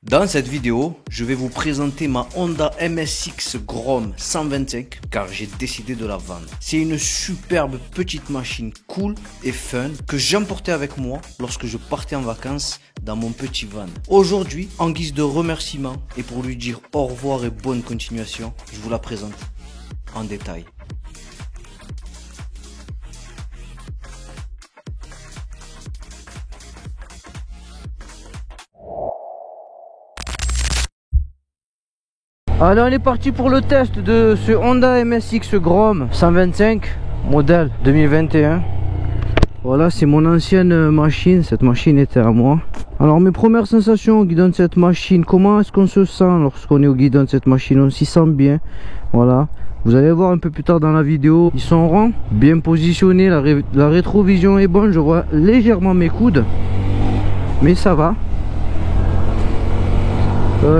Dans cette vidéo, je vais vous présenter ma Honda MSX Grom 125 car j'ai décidé de la vendre. C'est une superbe petite machine cool et fun que j'emportais avec moi lorsque je partais en vacances dans mon petit van. Aujourd'hui, en guise de remerciement et pour lui dire au revoir et bonne continuation, je vous la présente en détail. Alors on est parti pour le test de ce Honda MSX Grom 125 modèle 2021. Voilà, c'est mon ancienne machine, cette machine était à moi. Alors mes premières sensations au guidon de cette machine, comment est-ce qu'on se sent lorsqu'on est au guidon de cette machine? On s'y sent bien, voilà. Vous allez voir un peu plus tard dans la vidéo, ils sont ronds, bien positionnés, la rétrovision est bonne, je vois légèrement mes coudes, mais ça va.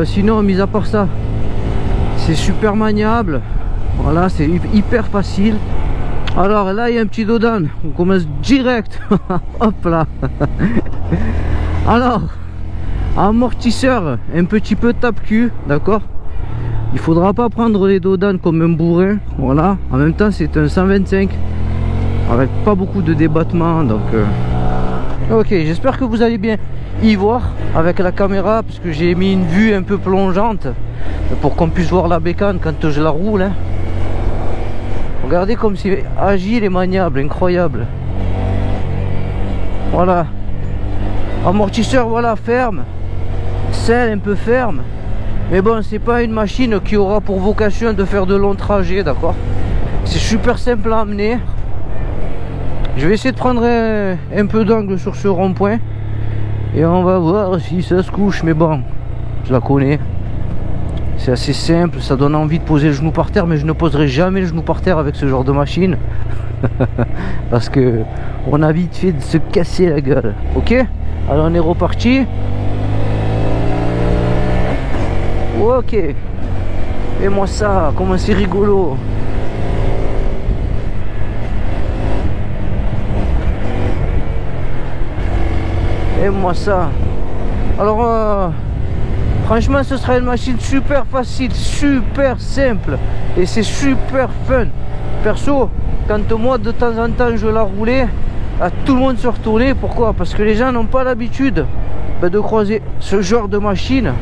Sinon, mis à part ça, c'est super maniable, voilà, c'est hyper facile. Alors là il y a un petit dodan, on commence direct. Hop là. Alors amortisseur un petit peu tape-cul, d'accord. Il faudra pas prendre les dodans comme un bourrin, voilà. En même temps c'est un 125 avec pas beaucoup de débattement, donc ok, j'espère que vous allez bien y voir avec la caméra, parce que j'ai mis une vue un peu plongeante pour qu'on puisse voir la bécane quand je la roule, hein. Regardez comme c'est agile et maniable, incroyable. Voilà. Amortisseur, voilà, ferme. Selle un peu ferme. Mais bon, c'est pas une machine qui aura pour vocation de faire de longs trajets, d'accord. C'est super simple à amener. Je vais essayer de prendre un peu d'angle sur ce rond-point et on va voir si ça se couche, mais bon, je la connais. C'est assez simple, ça donne envie de poser le genou par terre, mais je ne poserai jamais le genou par terre avec ce genre de machine. Parce que on a vite fait de se casser la gueule. Ok, alors on est reparti. Ok, et moi ça, comment c'est rigolo. Et moi ça. Alors franchement ce sera une machine super facile, super simple et c'est super fun. Perso, quand moi de temps en temps je la roulais, tout le monde se retournait. Pourquoi? Parce que les gens n'ont pas l'habitude de croiser ce genre de machine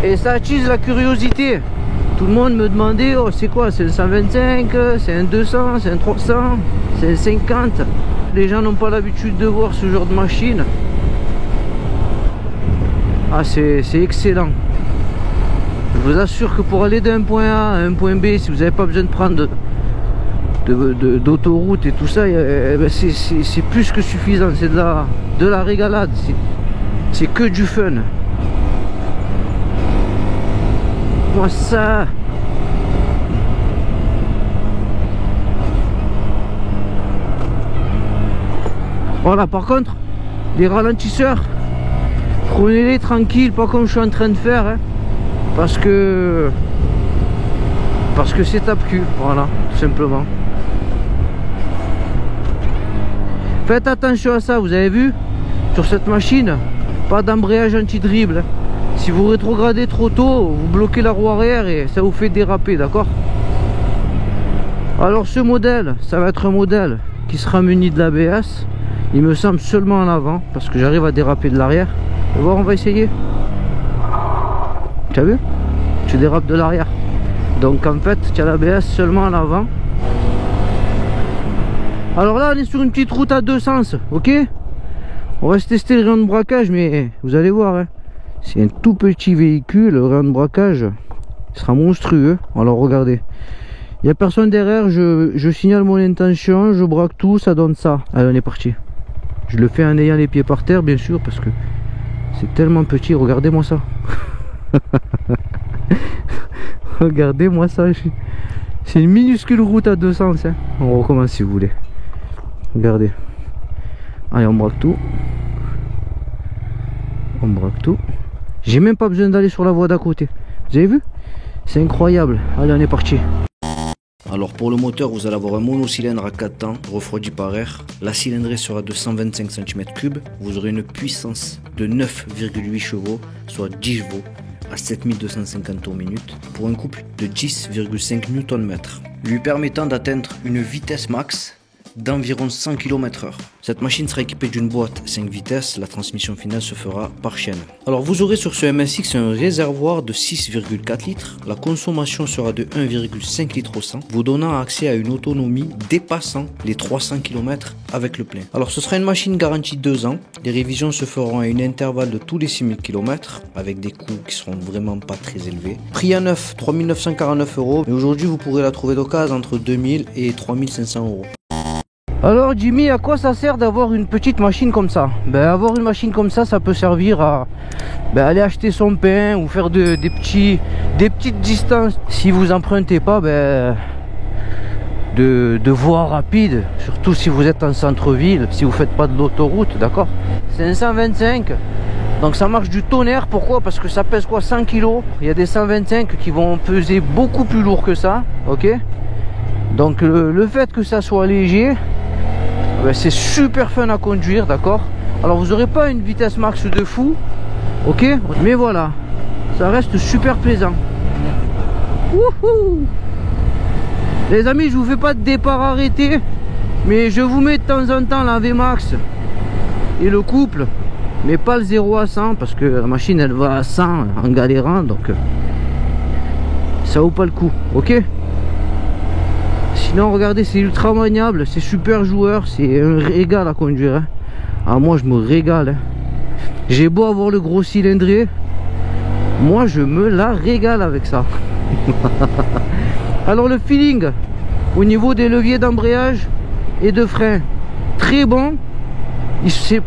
et ça attise la curiosité. Tout le monde me demandait, oh c'est quoi, c'est un 125, c'est un 200, c'est un 300, c'est un 50. Les gens n'ont pas l'habitude de voir ce genre de machine. Ah, c'est excellent. Je vous assure que pour aller d'un point A à un point B, si vous n'avez pas besoin de prendre d'autoroute et tout ça, c'est plus que suffisant. C'est de la régalade. C'est que du fun. Moi ça. Voilà, par contre, les ralentisseurs, prenez-les tranquille, pas comme je suis en train de faire, hein, parce que c'est tape-cul, voilà, tout simplement. Faites attention à ça, vous avez vu, sur cette machine, pas d'embrayage anti-dribble. Si vous rétrogradez trop tôt, vous bloquez la roue arrière et ça vous fait déraper, d'accord. Alors ce modèle, ça va être un modèle qui sera muni de l'ABS, il me semble seulement en avant, parce que j'arrive à déraper de l'arrière. On va voir, on va essayer. Tu as vu? Tu dérapes de l'arrière. Donc en fait, tu as l'ABS seulement en avant. Alors là, on est sur une petite route à deux sens, ok? On va se tester le rayon de braquage, mais vous allez voir, hein, c'est un tout petit véhicule, le rayon de braquage sera monstrueux. Alors regardez, il n'y a personne derrière, je signale mon intention, je braque tout, ça donne ça. Allez, on est parti. Je le fais en ayant les pieds par terre, bien sûr, parce que c'est tellement petit, regardez-moi ça. Regardez-moi ça. C'est une minuscule route à deux sens, hein. On recommence si vous voulez. Regardez. Allez, on braque tout. On braque tout. J'ai même pas besoin d'aller sur la voie d'à côté. Vous avez vu? C'est incroyable. Allez, on est parti. Alors pour le moteur, vous allez avoir un monocylindre à 4 temps, refroidi par air. La cylindrée sera de 125 cm3. Vous aurez une puissance de 9,8 chevaux, soit 10 chevaux, à 7250 tours minute, pour un couple de 10,5 Nm, lui permettant d'atteindre une vitesse max d'environ 100 km/h. Cette machine sera équipée d'une boîte 5 vitesses, la transmission finale se fera par chaîne. Alors vous aurez sur ce MSX un réservoir de 6,4 litres, la consommation sera de 1,5 litre au 100, vous donnant accès à une autonomie dépassant les 300 km avec le plein. Alors ce sera une machine garantie 2 ans, les révisions se feront à un intervalle de tous les 6000 km, avec des coûts qui seront vraiment pas très élevés. Prix à neuf, 3949 €, mais aujourd'hui vous pourrez la trouver d'occasion entre 2000 et 3500 €. Alors Jimmy, à quoi ça sert d'avoir une petite machine comme ça? Avoir une machine comme ça peut servir à aller acheter son pain ou faire des petites distances. Si vous empruntez pas de voies rapides, surtout si vous êtes en centre-ville, si vous faites pas de l'autoroute, d'accord? 525, donc ça marche du tonnerre. Pourquoi? Parce que ça pèse quoi, 100 kg. Il y a des 125 qui vont peser beaucoup plus lourd que ça, ok? Donc le fait que ça soit léger, c'est super fun à conduire, d'accord? Alors vous n'aurez pas une vitesse max de fou, ok? Mais voilà, ça reste super plaisant. Wouhou! Les amis, je vous fais pas de départ arrêté, mais je vous mets de temps en temps la VMAX et le couple, mais pas le 0 à 100, parce que la machine elle va à 100 en galérant, donc ça vaut pas le coup, ok? Sinon regardez, c'est ultra maniable, c'est super joueur, c'est un régal à conduire, hein. Ah, moi je me régale, hein. J'ai beau avoir le gros cylindré, moi je me la régale avec ça. Alors le feeling au niveau des leviers d'embrayage et de frein, très bon.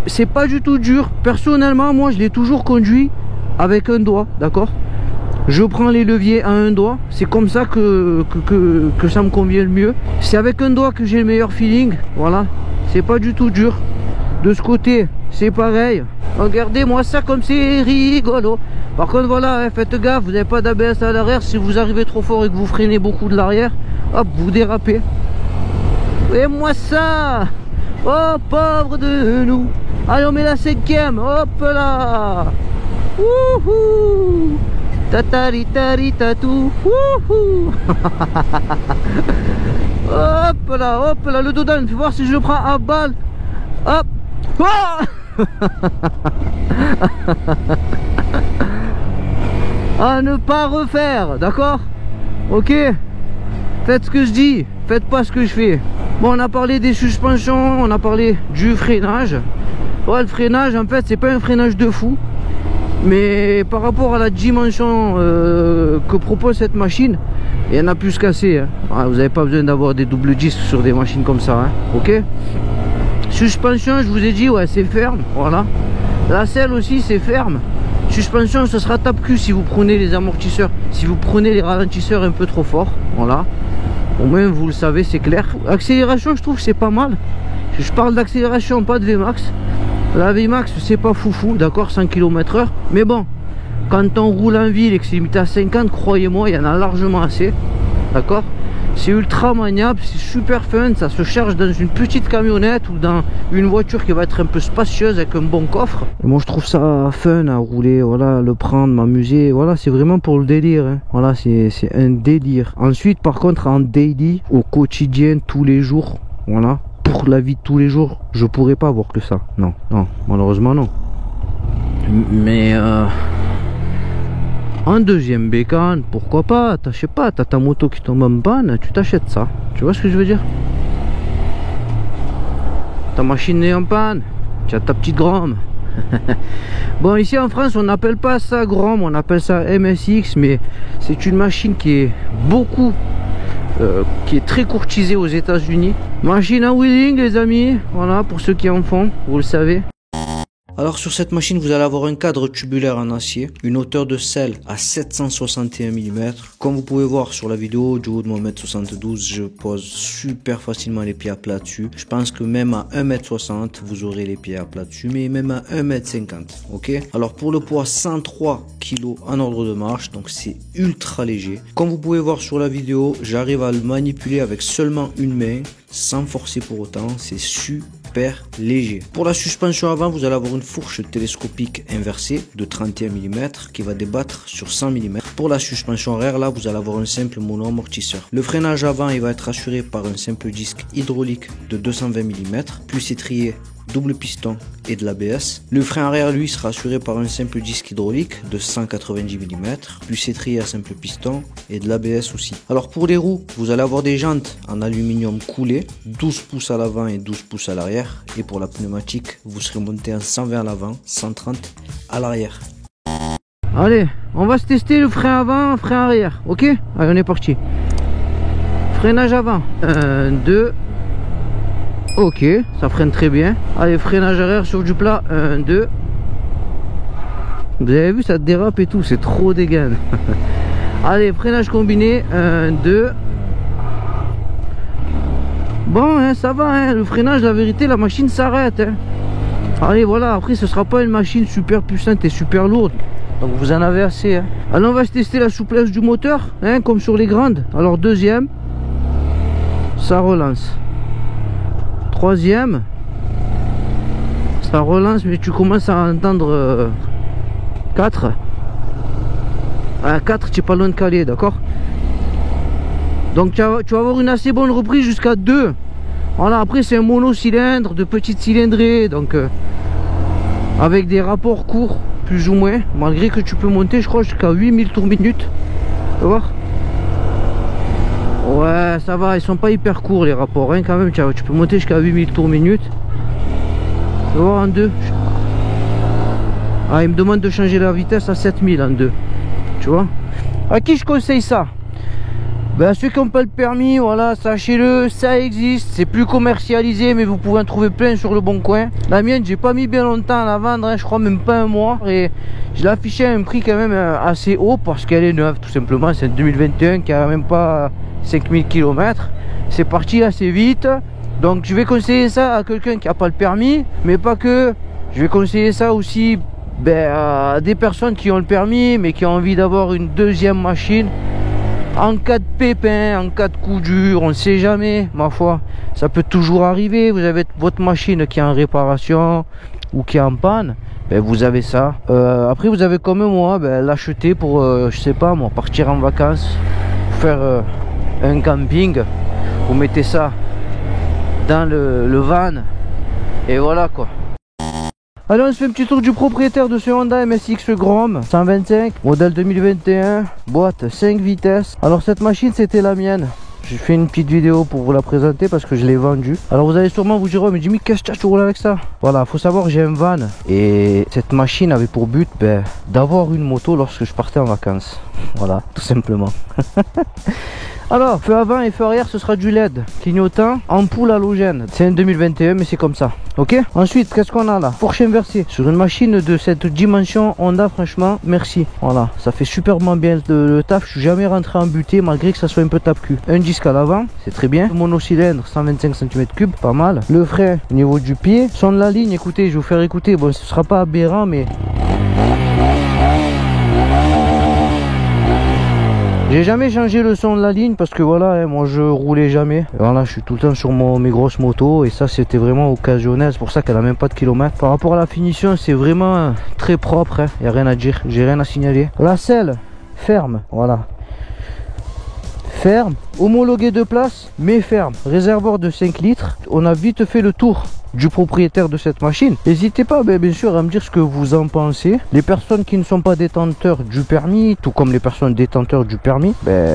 C'est pas du tout dur. Personnellement moi je l'ai toujours conduit avec un doigt, d'accord? Je prends les leviers à un doigt, c'est comme ça que ça me convient le mieux. C'est avec un doigt que j'ai le meilleur feeling, voilà. C'est pas du tout dur. De ce côté, c'est pareil. Regardez-moi ça comme c'est rigolo. Par contre, voilà, hein, faites gaffe, vous n'avez pas d'ABS à l'arrière. Si vous arrivez trop fort et que vous freinez beaucoup de l'arrière, hop, vous dérapez. Et moi ça. Oh, pauvre de nous. Allez, on met la 5e, hop là. Wouhou. Tatari tari tatou. Wouhou. Hop là, le dodan, fais voir si je le prends à balle. Hop. Oh. À ne pas refaire, d'accord? Ok? Faites ce que je dis, faites pas ce que je fais. Bon, on a parlé des suspensions, on a parlé du freinage. Ouais, le freinage, en fait, c'est pas un freinage de fou. Mais par rapport à la dimension que propose cette machine, il y en a plus qu'assez, hein. Vous n'avez pas besoin d'avoir des doubles disques sur des machines comme ça, hein. Ok? Suspension, je vous ai dit, ouais, c'est ferme, voilà. La selle aussi, c'est ferme. Suspension, ce sera tape-cul si vous prenez les amortisseurs, si vous prenez les ralentisseurs un peu trop fort, voilà. Au moins, vous le savez, c'est clair. Accélération, je trouve que c'est pas mal. Je parle d'accélération, pas de VMAX. La VMAX, c'est pas foufou, d'accord, 100 km/h. Mais bon, quand on roule en ville et que c'est limité à 50, croyez-moi, il y en a largement assez, d'accord? C'est ultra maniable, c'est super fun, ça se charge dans une petite camionnette ou dans une voiture qui va être un peu spacieuse avec un bon coffre. Et moi je trouve ça fun à rouler, voilà, le prendre, m'amuser, voilà, c'est vraiment pour le délire, hein. Voilà, c'est un délire. Ensuite par contre en daily, au quotidien, tous les jours, voilà, pour la vie de tous les jours, je pourrais pas avoir que ça, non, malheureusement non. Mais en deuxième bécane, pourquoi pas? Je sais pas, t'as ta moto qui tombe en panne, tu t'achètes ça. Tu vois ce que je veux dire? Ta machine est en panne, tu as ta petite Grom. Bon, ici en France, on n'appelle pas ça Grom, on appelle ça MSX, mais c'est une machine qui est qui est très courtisée aux États-Unis. Machine à wheeling, les amis, voilà, pour ceux qui en font, vous le savez. Alors sur cette machine, vous allez avoir un cadre tubulaire en acier, une hauteur de selle à 761 mm. Comme vous pouvez voir sur la vidéo, du haut de mon 1m72, je pose super facilement les pieds à plat dessus. Je pense que même à 1m60, vous aurez les pieds à plat dessus, mais même à 1m50, ok. Alors pour le poids, 103 kg en ordre de marche, donc c'est ultra léger. Comme vous pouvez voir sur la vidéo, j'arrive à le manipuler avec seulement une main, sans forcer pour autant, c'est super léger. Pour la suspension avant, vous allez avoir une fourche télescopique inversée de 31 mm qui va débattre sur 100 mm. Pour la suspension arrière, là, vous allez avoir un simple mono-amortisseur. Le freinage avant, il va être assuré par un simple disque hydraulique de 220 mm, plus étrier double piston et de l'ABS. Le frein arrière, lui, sera assuré par un simple disque hydraulique de 190 mm, plus étrier à simple piston et de l'ABS aussi. Alors pour les roues, vous allez avoir des jantes en aluminium coulé, 12 pouces à l'avant et 12 pouces à l'arrière. Et pour la pneumatique, vous serez monté en 120 à l'avant, 130 à l'arrière. Allez, on va se tester le frein avant, frein arrière, ok? Allez, on est parti. Freinage avant, 1, 2... Ok, ça freine très bien. Allez, freinage arrière sur du plat, 1, 2. Vous avez vu, ça dérape et tout, c'est trop dégaine. Allez, freinage combiné, 1, 2. Bon, hein, ça va, hein, le freinage, la vérité, la machine s'arrête. Hein. Allez, voilà, après, ce sera pas une machine super puissante et super lourde. Donc vous en avez assez. Hein. Allez, on va se tester la souplesse du moteur, hein, comme sur les grandes. Alors, deuxième, ça relance. Troisième, ça relance, mais tu commences à entendre 4. À 4, tu n'es pas loin de caler, d'accord? Donc tu vas avoir une assez bonne reprise jusqu'à 2. Voilà, après c'est un monocylindre de petite cylindrée, donc avec des rapports courts, plus ou moins, malgré que tu peux monter, je crois, jusqu'à 8000 tours minute. Tu vas voir? Ouais, ça va, ils sont pas hyper courts les rapports, hein, quand même, tu peux monter jusqu'à 8000 tours minute. Tu vas voir en 2. Ah, il me demande de changer la vitesse à 7000 en 2. Tu vois? À qui je conseille ça? Ben, ceux qui n'ont pas le permis, voilà, sachez-le, ça existe, c'est plus commercialisé, mais vous pouvez en trouver plein sur le bon coin. La mienne, j'ai pas mis bien longtemps à la vendre, hein, je crois même pas un mois, et je l'ai affiché à un prix quand même assez haut parce qu'elle est neuve, tout simplement. C'est un 2021 qui a même pas 5000 km. C'est parti assez vite, donc je vais conseiller ça à quelqu'un qui n'a pas le permis, mais pas que. Je vais conseiller ça aussi à des personnes qui ont le permis, mais qui ont envie d'avoir une deuxième machine. En cas de pépin, en cas de coup dur, on ne sait jamais, ma foi, ça peut toujours arriver. Vous avez votre machine qui est en réparation ou qui est en panne, ben vous avez ça. Après vous avez comme moi, l'acheter pour, je sais pas moi, partir en vacances, faire un camping. Vous mettez ça dans le van et voilà quoi. Allez, on se fait un petit tour du propriétaire de ce Honda MSX Grom 125, modèle 2021, boîte 5 vitesses. Alors cette machine c'était la mienne. J'ai fait une petite vidéo pour vous la présenter parce que je l'ai vendue. Alors vous allez sûrement vous dire, oh, mais Jimmy, qu'est-ce que tu roules avec ça? Voilà, faut savoir que j'ai un van. Et cette machine avait pour but d'avoir une moto lorsque je partais en vacances. Voilà, tout simplement. Alors, feu avant et feu arrière, ce sera du LED clignotant, ampoule halogène. C'est un 2021, mais c'est comme ça. Ok. Ensuite, qu'est-ce qu'on a là? Fourche inversée. Sur une machine de cette dimension, Honda, franchement, merci. Voilà, ça fait superbement bien le taf. Je suis jamais rentré en butée, malgré que ça soit un peu tape-cul. Un disque à l'avant, c'est très bien. Monocylindre, 125 cm3, pas mal. Le frein au niveau du pied. Son de la ligne, écoutez, je vais vous faire écouter. Bon, ce sera pas aberrant, mais... J'ai jamais changé le son de la ligne parce que voilà, hein, moi je roulais jamais. Et voilà, je suis tout le temps sur mes grosses motos et ça c'était vraiment occasionnel. C'est pour ça qu'elle a même pas de kilomètres. Par rapport à la finition, c'est vraiment très propre. Hein. Y a rien à dire, j'ai rien à signaler. La selle ferme, voilà. Ferme, homologué de place, mais ferme. Réservoir de 5 litres. On a vite fait le tour du propriétaire de cette machine. N'hésitez pas bien sûr à me dire ce que vous en pensez. Les personnes qui ne sont pas détenteurs du permis, tout comme les personnes détenteurs du permis,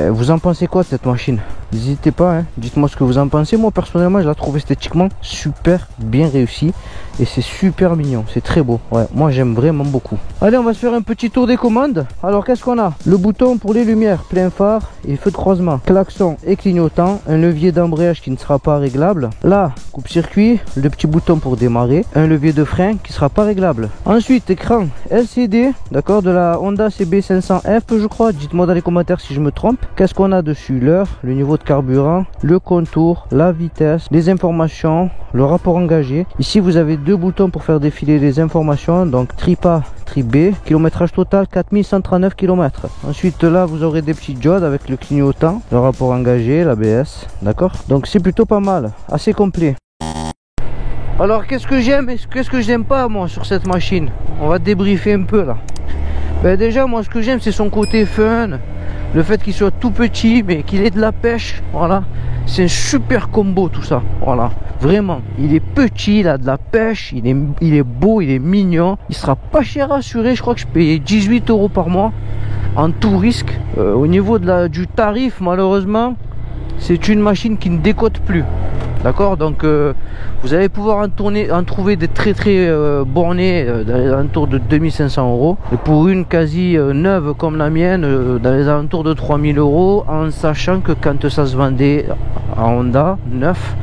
vous en pensez quoi de cette machine? N'hésitez pas, hein. Dites-moi ce que vous en pensez. Moi personnellement je la trouve esthétiquement super bien réussie. Et c'est super mignon, c'est très beau. Ouais, moi j'aime vraiment beaucoup. Allez, on va se faire un petit tour des commandes. Alors qu'est-ce qu'on a? Le bouton pour les lumières, plein phare et feu de croisement, klaxon et clignotant, un levier d'embrayage qui ne sera pas réglable. Là, coupe-circuit, le petit bouton pour démarrer, un levier de frein qui sera pas réglable. Ensuite, écran LCD, d'accord, de la Honda CB500F je crois. Dites-moi dans les commentaires si je me trompe. Qu'est-ce qu'on a dessus? L'heure, le niveau de carburant, le contour, la vitesse, les informations, le rapport engagé. Ici vous avez deux boutons pour faire défiler les informations, donc trip A, trip B, kilométrage total 4139 km. Ensuite là vous aurez des petits diodes avec le clignotant, le rapport engagé, l'ABS, d'accord. Donc c'est plutôt pas mal, assez complet. Alors qu'est-ce que j'aime et qu'est-ce que j'aime pas moi sur cette machine? On va débriefer un peu là. Ben déjà moi ce que j'aime c'est son côté fun, le fait qu'il soit tout petit mais qu'il ait de la pêche, voilà. C'est un super combo tout ça, voilà. Vraiment, il est petit, il a de la pêche, il est beau, il est mignon. Il sera pas cher à assurer, je crois que je payais 18 € par mois en tout risque. Au niveau du tarif, malheureusement, c'est une machine qui ne décote plus. D'accord, donc vous allez pouvoir en trouver des très bornés dans les alentours de 2500 €. Et pour une quasi neuve comme la mienne, dans les alentours de 3000 €, en sachant que quand ça se vendait à Honda neuf,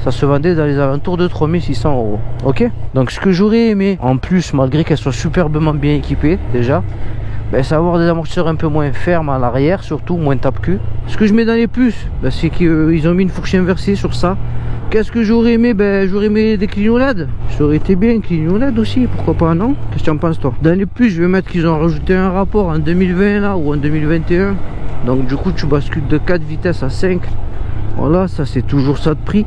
ça se vendait dans les alentours de 3600 €. Ok, donc ce que j'aurais aimé en plus, malgré qu'elle soit superbement bien équipée déjà, ben, c'est avoir des amortisseurs un peu moins fermes à l'arrière, surtout moins tape-cul. Ce que je mets dans les plus, ben, c'est qu'ils ont mis une fourche inversée sur ça. Qu'est-ce que j'aurais aimé? Ben, j'aurais aimé des clignotants LED. Ça aurait été bien, clignotants LED aussi, pourquoi pas, non? Qu'est-ce que tu en penses toi? Dans les plus, je vais mettre qu'ils ont rajouté un rapport en 2020 là, ou en 2021. Donc du coup tu bascules de 4 vitesses à 5. Voilà, ça c'est toujours ça de prix.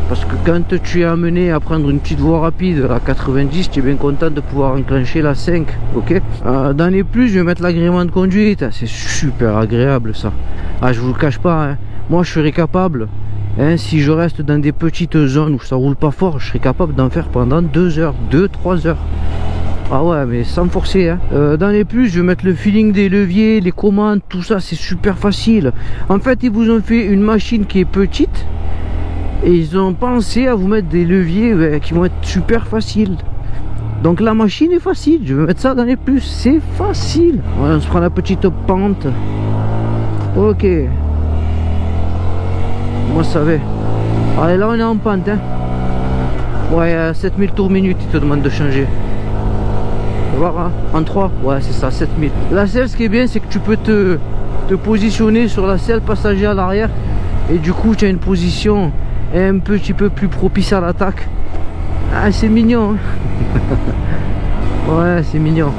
Parce que quand tu es amené à prendre une petite voie rapide à 90, tu es bien content de pouvoir enclencher la 5. Ok. Dans les plus, je vais mettre l'agrément de conduite. C'est super agréable ça. Ah, je vous le cache pas, hein. Moi je serais capable, hein, si je reste dans des petites zones où ça roule pas fort, je serais capable d'en faire pendant 2 heures, 2-3 heures. Ah ouais, mais sans forcer, hein. Dans les plus, je vais mettre le feeling des leviers, les commandes, tout ça, c'est super facile. En fait, ils vous ont fait une machine qui est petite et ils ont pensé à vous mettre des leviers qui vont être super faciles. Donc la machine est facile, je vais mettre ça dans les plus, c'est facile. Ouais, on se prend la petite pente. Ok. Moi ça va. Allez, là on est en pente, hein. Ouais, 7000 tours minute, il te demande de changer. Voir, hein, en 3, ouais c'est ça, 7000. La selle, ce qui est bien, c'est que tu peux te positionner sur la selle passager à l'arrière. Et du coup tu as une position un petit peu plus propice à l'attaque. Ah, c'est mignon, hein. Ouais, c'est mignon.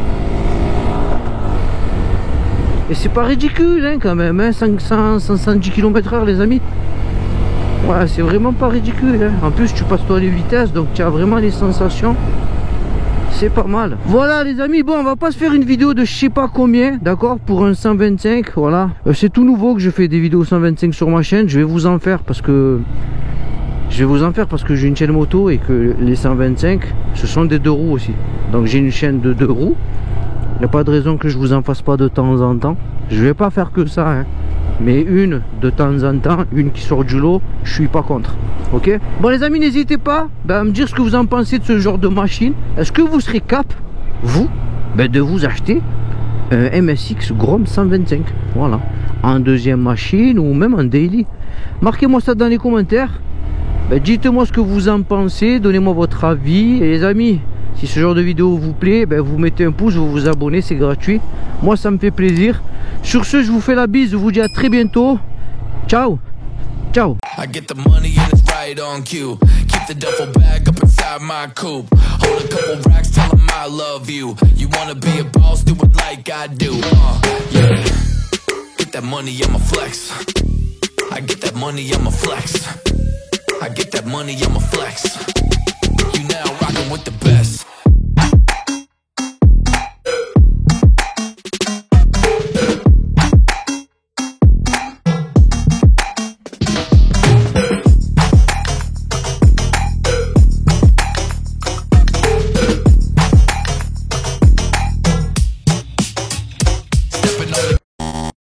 Et c'est pas ridicule, hein, quand même, hein, 510 km/h les amis. Ouais, c'est vraiment pas ridicule, hein. En plus tu passes toi les vitesses, donc tu as vraiment les sensations. C'est pas mal. Voilà les amis, bon on va pas se faire une vidéo de je sais pas combien, d'accord, pour un 125, voilà. C'est tout nouveau que je fais des vidéos 125 sur ma chaîne. Je vais vous en faire parce que j'ai une chaîne moto et que les 125 ce sont des 2 roues aussi. Donc j'ai une chaîne de 2 roues. Il n'y a pas de raison que je vous en fasse pas de temps en temps. Je vais pas faire que ça, hein. Mais une de temps en temps, une qui sort du lot, je suis pas contre. Ok. Bon les amis, n'hésitez pas à me dire ce que vous en pensez de ce genre de machine. Est-ce que vous serez cap, vous, de vous acheter un MSX Grom 125, voilà, en deuxième machine ou même en daily? Marquez-moi ça dans les commentaires. Dites-moi ce que vous en pensez, donnez-moi votre avis. Et les amis, si ce genre de vidéo vous plaît, vous mettez un pouce, vous vous abonnez, c'est gratuit. Moi ça me fait plaisir. Sur ce, je vous fais la bise, je vous dis à très bientôt. Ciao. Ciao. I get the money and it's right on cue. Keep the duffel bag up inside my coupe. Hold a couple racks, tell them I love you. You wanna be a boss, do it like I do. Yeah. Get that money, I'ma flex. I get that money, I'ma flex. I get that money, I'ma flex. You now rockin' with the best.